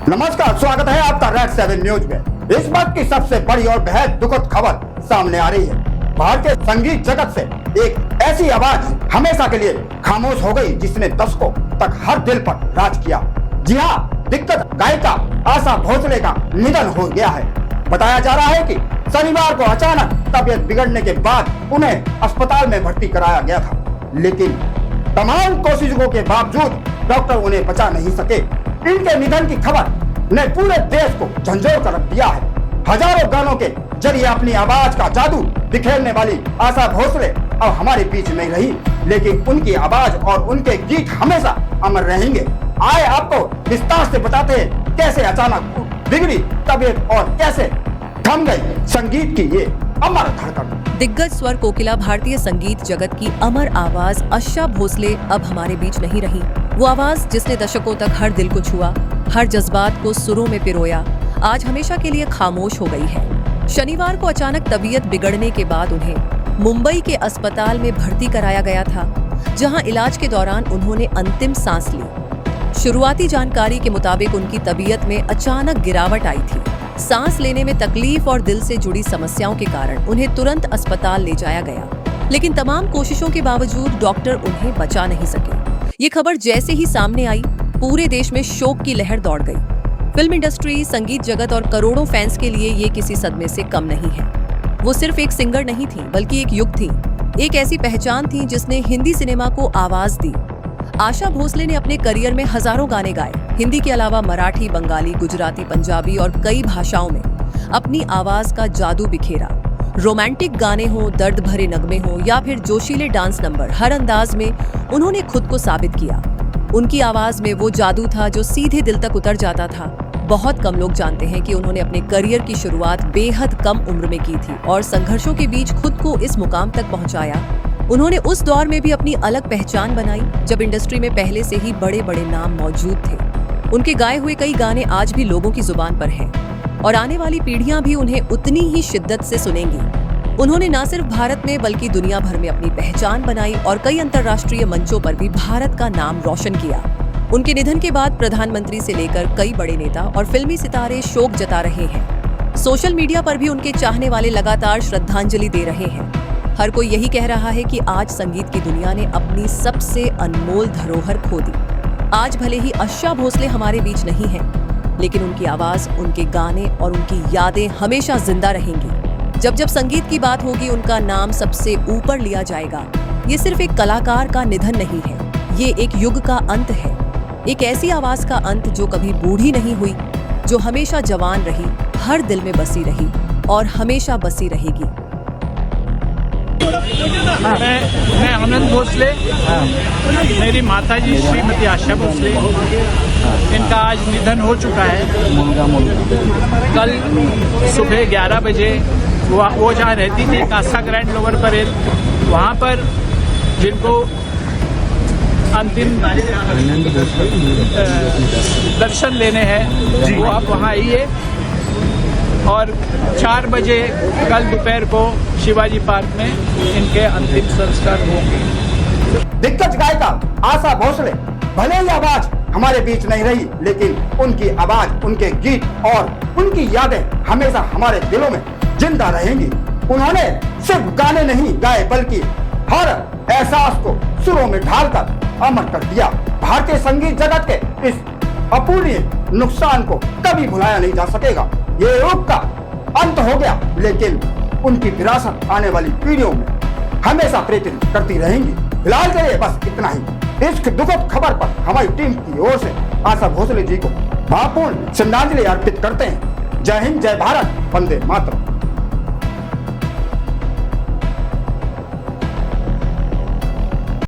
नमस्कार, स्वागत है आपका रेड 7 न्यूज में। इस वक्त की सबसे बड़ी और बेहद दुखद खबर सामने आ रही है। भारतीय संगीत जगत से एक ऐसी आवाज हमेशा के लिए खामोश हो गई जिसने दशकों तक हर दिल पर राज किया। जी हाँ, दिग्गज गायिका आशा भोसले का निधन हो गया है। बताया जा रहा है कि शनिवार को अचानक तबीयत बिगड़ने के बाद उन्हें अस्पताल में भर्ती कराया गया था, लेकिन तमाम कोशिशों के बावजूद डॉक्टर उन्हें बचा नहीं सके। इनके निधन की खबर ने पूरे देश को झंझोर कर रख दिया है। हजारों गानों के जरिए अपनी आवाज का जादू बिखेरने वाली आशा भोसले अब हमारे बीच नहीं रही, लेकिन उनकी आवाज और उनके गीत हमेशा अमर रहेंगे। आए आपको विस्तार से बताते हैं कैसे अचानक बिगड़ी तबीयत और कैसे थम गई संगीत की ये अमर धड़कन। दिग्गज स्वर कोकिला भारतीय संगीत जगत की अमर आवाज आशा भोसले अब हमारे बीच नहीं रही। वो आवाज जिसने दशकों तक हर दिल को छुआ, हर जज्बात को सुरों में पिरोया, आज हमेशा के लिए खामोश हो गई है। शनिवार को अचानक तबीयत बिगड़ने के बाद उन्हें मुंबई के अस्पताल में भर्ती कराया गया था, जहां इलाज के दौरान उन्होंने अंतिम सांस ली। शुरुआती जानकारी के मुताबिक उनकी तबीयत में अचानक गिरावट आई थी। सांस लेने में तकलीफ और दिल से जुड़ी समस्याओं के कारण उन्हें तुरंत अस्पताल ले जाया गया, लेकिन तमाम कोशिशों के बावजूद डॉक्टर उन्हें बचा नहीं सके। ये खबर जैसे ही सामने आई, पूरे देश में शोक की लहर दौड़ गई। फिल्म इंडस्ट्री, संगीत जगत और करोड़ों फैंस के लिए ये किसी सदमे से कम नहीं है। वो सिर्फ एक सिंगर नहीं थी, बल्कि एक युग थी, एक ऐसी पहचान थी जिसने हिंदी सिनेमा को आवाज दी। आशा भोसले ने अपने करियर में हजारों गाने गाए। हिंदी के अलावा मराठी, बंगाली, गुजराती, पंजाबी और कई भाषाओं में अपनी आवाज का जादू बिखेरा। रोमांटिक गाने हो, दर्द भरे नगमे हो या फिर जोशीले डांस नंबर, हर अंदाज में उन्होंने खुद को साबित किया। उनकी आवाज में वो जादू था जो सीधे दिल तक उतर जाता था। बहुत कम लोग जानते हैं कि उन्होंने अपने करियर की शुरुआत बेहद कम उम्र में की थी और संघर्षों के बीच खुद को इस मुकाम तक पहुंचाया। उन्होंने उस दौर में भी अपनी अलग पहचान बनाई जब इंडस्ट्री में पहले से ही बड़े बड़े नाम मौजूद थे। उनके गाए हुए कई गाने आज भी लोगों की जुबान पर हैं और आने वाली पीढ़ियां भी उन्हें उतनी ही शिद्दत से सुनेंगी। उन्होंने न सिर्फ भारत में बल्कि दुनिया भर में अपनी पहचान बनाई और कई अंतर्राष्ट्रीय मंचों पर भी भारत का नाम रोशन किया। उनके निधन के बाद प्रधानमंत्री से लेकर कई बड़े नेता और फिल्मी सितारे शोक जता रहे हैं। सोशल मीडिया पर भी उनके चाहने वाले लगातार श्रद्धांजलि दे रहे हैं। हर कोई यही कह रहा है कि आज संगीत की दुनिया ने अपनी सबसे अनमोल धरोहर खो दी। आज भले ही आशा भोसले हमारे बीच नहीं है, लेकिन उनकी आवाज, उनके गाने और उनकी यादें हमेशा जिंदा रहेंगी। जब जब संगीत की बात होगी, उनका नाम सबसे ऊपर लिया जाएगा। ये सिर्फ एक कलाकार का निधन नहीं है, ये एक युग का अंत है। एक ऐसी आवाज का अंत जो कभी बूढ़ी नहीं हुई, जो हमेशा जवान रही, हर दिल में बसी रही और हमेशा बसी रहेगी। मैं आनंद भोसले, मेरी माताजी श्रीमती आशा भोसले, इनका आज निधन हो चुका है। कल सुबह 11 बजे वो जहाँ रहती थी कासा ग्रैंड लोअर परेल, वहाँ पर जिनको अंतिम दर्शन लेने हैं वो आप वहाँ आइए। और 4 बजे कल दोपहर को शिवाजी पार्क में इनके अंतिम संस्कार होंगे। दिग्गज गायिका आशा भोसले भले ही आवाज हमारे बीच नहीं रही, लेकिन उनकी आवाज, उनके गीत और उनकी यादें हमेशा हमारे दिलों में जिंदा रहेंगी। उन्होंने सिर्फ गाने नहीं गाए, बल्कि हर एहसास को सुरों में ढालकर अमर कर दिया। भारतीय संगीत जगत के इस अपूर्णीय नुकसान को कभी भुलाया नहीं जा सकेगा। ये युग का अंत हो गया, लेकिन उनकी विरासत आने वाली पीढ़ियों में हमेशा प्रेरित करती रहेंगी। फिलहाल के लिए बस इतना ही। इस दुखद खबर पर हमारी टीम की ओर से आशा भोसले जी को भावपूर्ण श्रद्धांजलि अर्पित करते हैं। जय हिंद, जय भारत, वंदे मातरम।